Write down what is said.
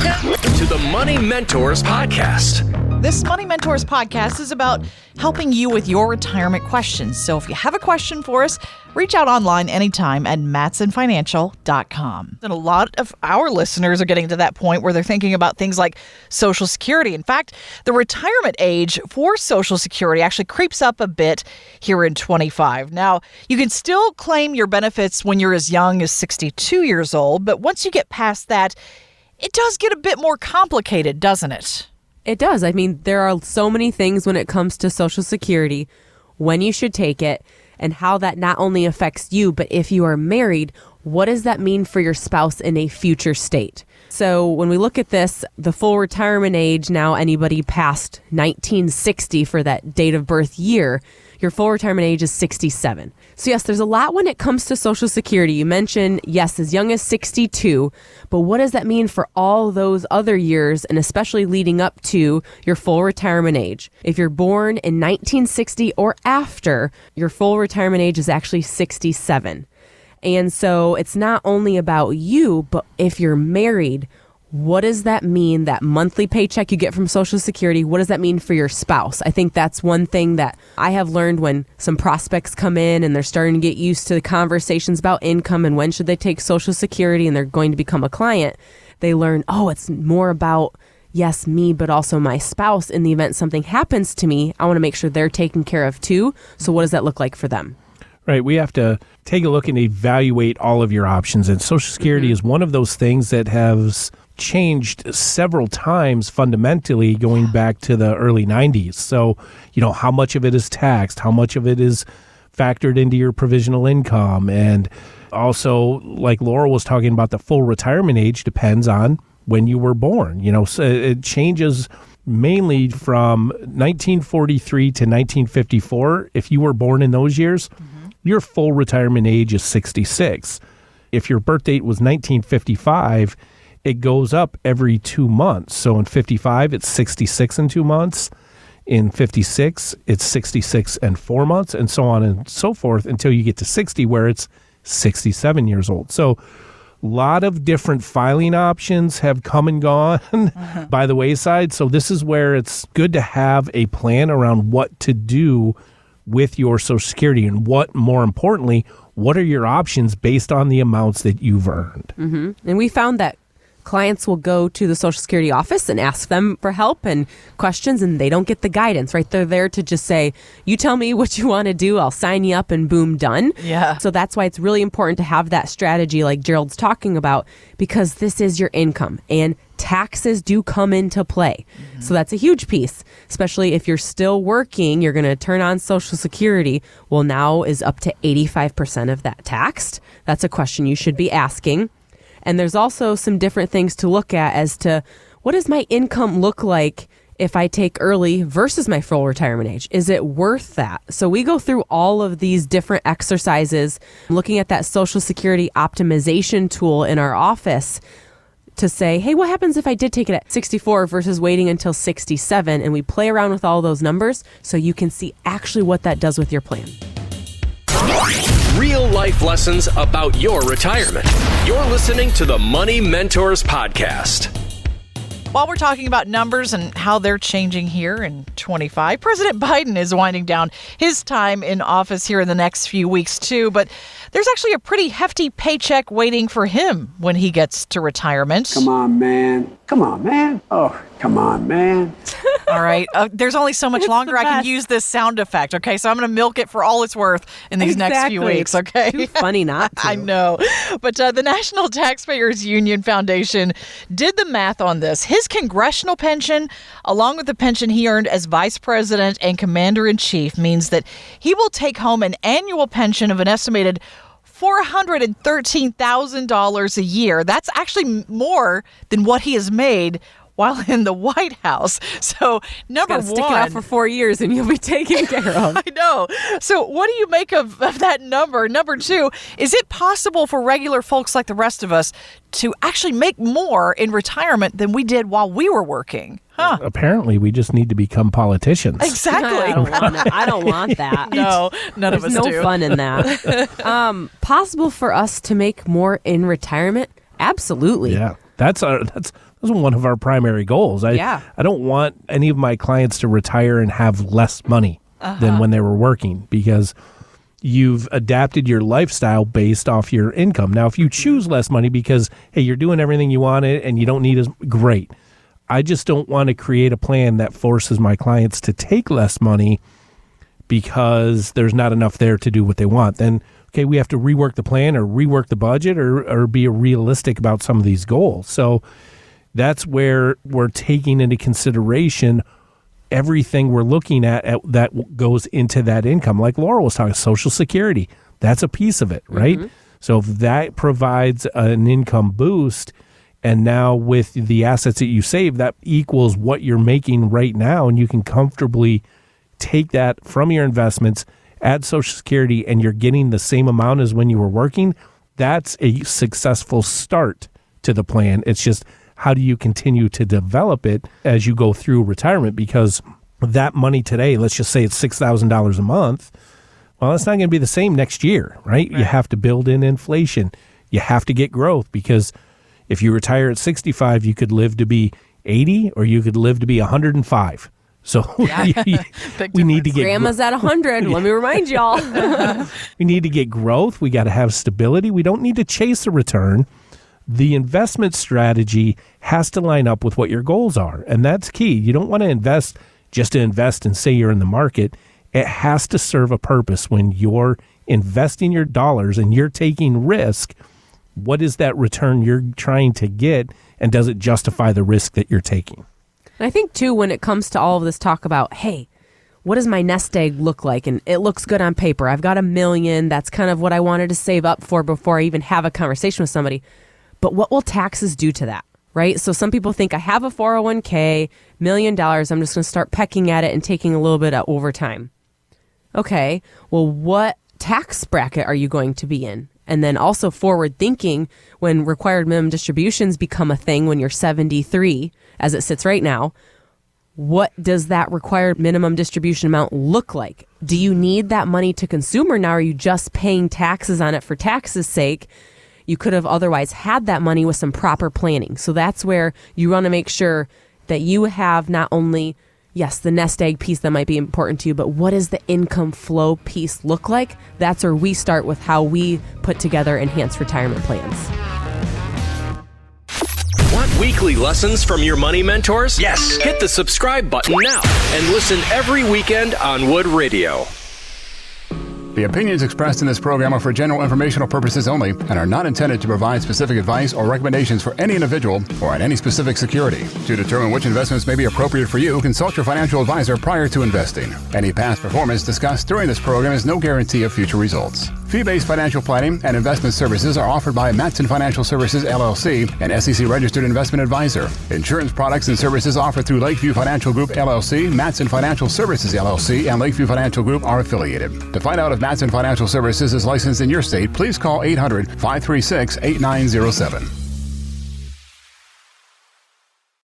to the Money Mentors Podcast. This Money Mentors podcast is about helping you with your retirement questions. So if you have a question for us, reach out online anytime at matsonfinancial.com. And a lot of our listeners are getting to that point where they're thinking about things like Social Security. In fact, the retirement age for Social Security actually creeps up a bit here in 25. Now, you can still claim your benefits when you're as young as 62 years old, but once you get past that, it does get a bit more complicated, doesn't it? It does. I mean, there are so many things when it comes to Social Security, when you should take it, and how that not only affects you, but if you are married, what does that mean for your spouse in a future state? So when we look at this, the full retirement age, now anybody past 1960 for that date of birth year, your full retirement age is 67. So yes, there's a lot when it comes to Social Security. You mentioned, yes, as young as 62, but what does that mean for all those other years, and especially leading up to your full retirement age? If you're born in 1960 or after, your full retirement age is actually 67. And so it's not only about you, but if you're married, what does that mean, that monthly paycheck you get from Social Security? What does that mean for your spouse? I think that's one thing that I have learned when some prospects come in and they're starting to get used to the conversations about income and when should they take Social Security and they're going to become a client. They learn, oh, it's more about, yes, me, but also my spouse. In the event something happens to me, I want to make sure they're taken care of too. So what does that look like for them? Right. We have to take a look and evaluate all of your options. And Social Security is one of those things that has changed several times fundamentally going back to the early 90s. So, how much of it is taxed, how much of it is factored into your provisional income. And also, like Laura was talking about, the full retirement age depends on when you were born. So it changes mainly from 1943 to 1954. If you were born in those years, your full retirement age is 66. If your birth date was 1955, it goes up every 2 months. So in 55, it's 66 and 2 months. In 56, it's 66 and 4 months, and so on and so forth until you get to 60, where it's 67 years old. So a lot of different filing options have come and gone by the wayside. So this is where it's good to have a plan around what to do with your Social Security, and more importantly, what are your options based on the amounts that you've earned. Mm-hmm. And we found that clients will go to the Social Security office and ask them for help and questions, and they don't get the guidance, right? They're there to just say, you tell me what you want to do, I'll sign you up, and boom, done. Yeah. So that's why it's really important to have that strategy like Gerald's talking about, because this is your income and taxes do come into play. Mm-hmm. So that's a huge piece, especially if you're still working, you're going to turn on Social Security. Well, now is up to 85% of that taxed? That's a question you should be asking. And there's also some different things to look at as to what does my income look like if I take early versus my full retirement age? Is it worth that? So we go through all of these different exercises, looking at that Social Security optimization tool in our office to say, hey, what happens if I did take it at 64 versus waiting until 67? And we play around with all those numbers so you can see actually what that does with your plan. Real life lessons about your retirement. You're listening to the Money Mentors Podcast. While we're talking about numbers and how they're changing here in 25, President Biden is winding down his time in office here in the next few weeks too, but there's actually a pretty hefty paycheck waiting for him when he gets to retirement. Come on, man. Come on, man. Oh, come on, man. All right. There's only so much longer I can use this sound effect, okay? So I'm going to milk it for all it's worth in these next few weeks, okay? Too funny not to. I know. But the National Taxpayers Union Foundation did the math on this. His congressional pension, along with the pension he earned as vice president and commander-in-chief, means that he will take home an annual pension of an estimated $413,000 a year. That's actually more than what he has made while in the White House. So number one, stick it out for 4 years and you'll be taken care of. I know. So what do you make of that number? Number two, is it possible for regular folks like the rest of us to actually make more in retirement than we did while we were working? Huh. Apparently, we just need to become politicians. Exactly. I don't want that. No, none of us do. There's no fun in that. Possible for us to make more in retirement? Absolutely. Yeah. That's one of our primary goals. I don't want any of my clients to retire and have less money than when they were working, because you've adapted your lifestyle based off your income. Now, if you choose less money because, hey, you're doing everything you wanted and you don't need as great. I just don't want to create a plan that forces my clients to take less money because there's not enough there to do what they want. Then, okay, we have to rework the plan or rework the budget or be realistic about some of these goals. So that's where we're taking into consideration everything we're looking at that goes into that income. Like Laura was talking, Social Security, that's a piece of it, right? Mm-hmm. So if that provides an income boost, and now with the assets that you save, that equals what you're making right now, and you can comfortably take that from your investments, add Social Security, and you're getting the same amount as when you were working, that's a successful start to the plan. It's just, how do you continue to develop it as you go through retirement? Because that money today, let's just say it's $6,000 a month, well, it's not going to be the same next year, right? You have to build in inflation. You have to get growth, because if you retire at 65, you could live to be 80 or you could live to be 105. So we need to get Grandma's at 100. Let me remind y'all. We need to get growth. We got to have stability. We don't need to chase a return. The investment strategy has to line up with what your goals are, and that's key. You don't want to invest just to invest and say you're in the market. It has to serve a purpose. When you're investing your dollars and you're taking risk, what is that return you're trying to get, and does it justify the risk that you're taking? And I think, too, when it comes to all of this talk about, hey, what does my nest egg look like? And it looks good on paper. I've got $1 million. That's kind of what I wanted to save up for before I even have a conversation with somebody. But what will taxes do to that, right? So some people think, I have a 401k, $1 million. I'm just going to start pecking at it and taking a little bit over time. Okay, well, what tax bracket are you going to be in? And then also forward thinking, when required minimum distributions become a thing when you're 73, as it sits right now, what does that required minimum distribution amount look like? Do you need that money to consume, or now are you just paying taxes on it for taxes' sake? You could have otherwise had that money with some proper planning. So that's where you want to make sure that you have not only, yes, the nest egg piece that might be important to you, but what does the income flow piece look like? That's where we start with how we put together enhanced retirement plans. Want weekly lessons from your money mentors? Yes. Hit the subscribe button now and listen every weekend on Wood Radio. The opinions expressed in this program are for general informational purposes only and are not intended to provide specific advice or recommendations for any individual or on any specific security. To determine which investments may be appropriate for you, consult your financial advisor prior to investing. Any past performance discussed during this program is no guarantee of future results. Fee-based financial planning and investment services are offered by Matson Financial Services, LLC, an SEC-registered investment advisor. Insurance products and services offered through Lakeview Financial Group, LLC, Matson Financial Services, LLC, and Lakeview Financial Group are affiliated. To find out if Matson Financial Services is licensed in your state, please call 800-536-8907.